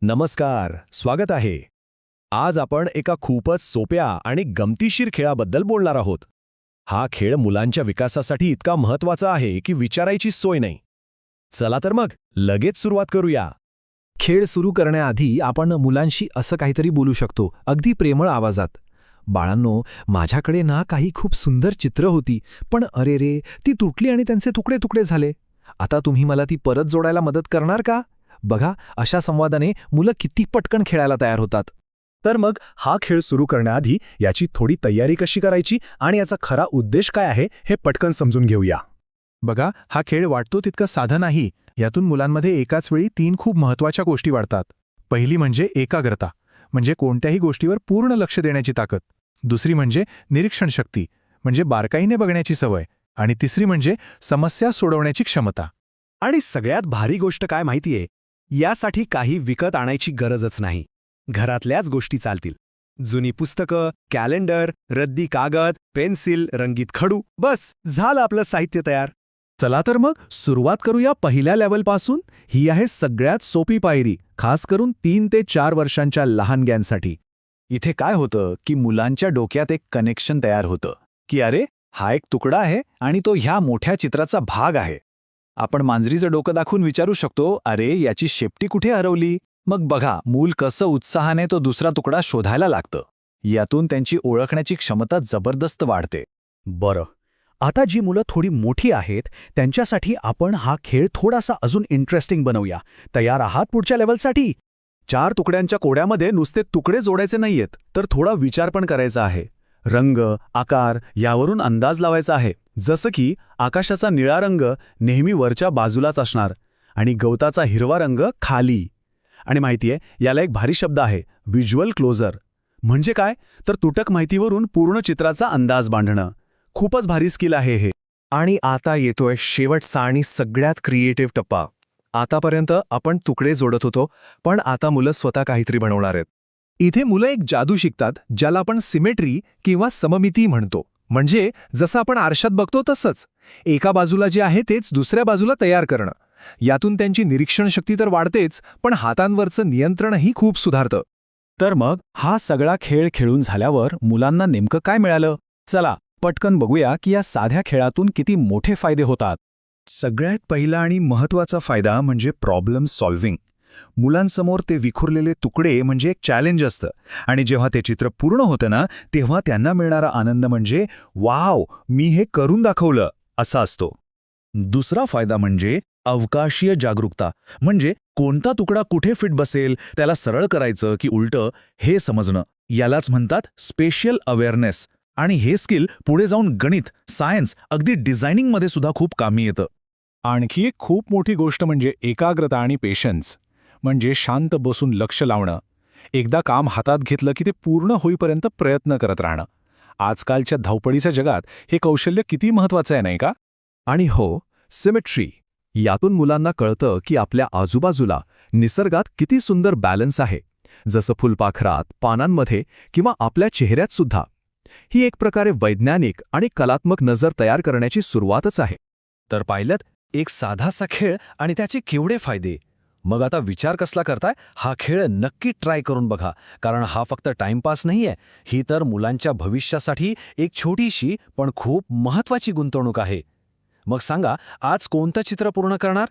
नमस्कार, स्वागत आहे. आज आपण एका खूपच सोप्या आणि गमतीशीर खेळाबद्दल बोलणार आहोत. हा खेळ मुलांच्या विकासासाठी इतका महत्त्वाचा आहे की विचारायची सोय नाही. चला तर मग लगेच सुरुवात करूया. खेळ सुरू करण्याआधी आपण मुलांशी असं काहीतरी बोलू शकतो, अगदी प्रेमळ आवाजात. बाळांनो, माझ्याकडे ना काही खूप सुंदर चित्र होती, पण अरे रे, ती तुटली आणि त्यांचे तुकडे तुकडे झाले. आता तुम्ही मला ती परत जोडायला मदत करणार का? बघा, अशा संवादाने मुलं किती पटकन खेळायला तयार होतात. तर मग हा खेळ सुरू करण्याआधी याची थोडी तयारी कशी करायची आणि याचा खरा उद्देश काय आहे हे पटकन समजून घेऊया. बघा, हा खेळ वाटतो तितका साधा नाही. यातून मुलांमध्ये एकाच वेळी 3 खूप महत्त्वाच्या गोष्टी वाढतात. पहिली म्हणजे एकाग्रता, म्हणजे कोणत्याही गोष्टीवर पूर्ण लक्ष देण्याची ताकद. दुसरी म्हणजे निरीक्षण शक्ती, म्हणजे बारकाईने बघण्याची सवय. आणि तिसरी म्हणजे समस्या सोडवण्याची क्षमता. आणि सगळ्यात भारी गोष्ट काय माहितीये? यासाठी काही विकत आणायची गरजच नाही. घरातल्याच गोष्टी चालतील. जुनी पुस्तकं, कॅलेंडर, रद्दी कागद, पेन्सिल, रंगीत खडू, बस झालं आपलं साहित्य तयार. चला तर मग सुरुवात करूया पहिल्या लेव्हलपासून. ही आहे सगळ्यात सोपी पायरी, खास करून 3 ते 4 वर्षांच्या लहान गॅनसाठी. इथे काय होतं की मुलांच्या डोक्यात एक कनेक्शन तयार होतं की अरे, हा एक तुकडा आहे आणि तो ह्या मोठ्या चित्राचा भाग आहे. आपण मांजरीचं डोकं दाखवून विचारू शकतो, अरे याची शेपटी कुठे हरवली? मग बघा, मूल कसं उत्साहाने तो दुसरा तुकडा शोधायला लागतं. यातून त्यांची ओळखण्याची क्षमता जबरदस्त वाढते. बरं, आता जी मुलं थोडी मोठी आहेत त्यांच्यासाठी आपण हा खेळ थोडासा अजून इंटरेस्टिंग बनवूया. तयार आहात पुढच्या लेव्हलसाठी? 4 तुकड्यांच्या कोड्यामध्ये नुसते तुकडे जोडायचे नाहीयेत, तर थोडा विचार पण करायचा आहे. रंग, आकार यावरून अंदाज लावायचा आहे. जसं की आकाशाचा निळा रंग नेहमी वरच्या बाजूलाच असणार आणि गवताचा हिरवा रंग खाली. आणि माहितीये, याला एक भारी शब्द आहे, व्हिज्युअल क्लोजर. म्हणजे काय? तर तुटक माहितीवरून पूर्ण चित्राचा अंदाज बांधणं. खूपच भारी स्किल आहे हे. आणि आता येतोय शेवटचा आणि सगळ्यात क्रिएटिव्ह टप्पा. आतापर्यंत आपण तुकडे जोडत होतो, पण आता मुलं स्वतः काहीतरी बनवणार आहेत. इथे मुलं एक जादू शिकतात, ज्याला आपण सिमेट्री किंवा सममिती म्हणतो. म्हणजे जसं आपण आरशात बघतो तसंच एका बाजूला जे आहे तेच दुसऱ्या बाजूला तयार करणं. यातून त्यांची निरीक्षण शक्ती तर वाढतेच, पण हातांवरचं नियंत्रणही खूप सुधारतं. तर मग हा सगळा खेळ खेळून झाल्यावर मुलांना नेमकं काय मिळालं? चला पटकन बघूया की या साध्या खेळातून किती मोठे फायदे होतात. सगळ्यात पहिला आणि महत्त्वाचा फायदा म्हणजे प्रॉब्लेम सॉल्व्हिंग. मुलांसमोर ते विखुरलेले तुकडे म्हणजे एक चॅलेंज असतं आणि जेव्हा ते चित्र पूर्ण होतं ना, तेव्हा त्यांना मिळणारा आनंद म्हणजे वाव, मी हे करून दाखवलं असा असतो. दुसरा फायदा म्हणजे अवकाशीय जागरूकता, म्हणजे कोणता तुकडा कुठे फिट बसेल, त्याला सरळ करायचं की उलटं हे समजणं. यालाच म्हणतात स्पेशियल अवेअरनेस. आणि हे स्किल पुढे जाऊन गणित, सायन्स, अगदी डिझायनिंगमध्ये सुद्धा खूप कामी येतं. आणखी एक खूप मोठी गोष्ट म्हणजे एकाग्रता आणि पेशन्स, म्हणजे शांत बसून लक्ष लावणं. एकदा काम हातात घेतलं की ते पूर्ण होईपर्यंत प्रयत्न करत राहणं. आजकालच्या धावपळीच्या जगात हे कौशल्य किती महत्त्वाचं आहे, नाही का? आणि हो, सिमेट्री. यातून मुलांना कळतं की आपल्या आजूबाजूला निसर्गात किती सुंदर बॅलन्स आहे, जसं फुलपाखरात, पानांमध्ये किंवा आपल्या चेहऱ्यात सुद्धा. ही एक प्रकारे वैज्ञानिक आणि कलात्मक नजर तयार करण्याची सुरुवातच आहे. तर पाहिलं, एक साधासा खेळ आणि त्याचे केवढे फायदे. मग आता विचार कसला करताय? हा खेळ नक्की ट्राय करून बघा, कारण हा फक्त टाइमपास नाहीये, ही तर मुलांच्या भविष्यासाठी एक छोटीशी पण खूप महत्त्वाची गुंतवणूक आहे. मग सांगा, आज कोणतं चित्र पूर्ण करणार?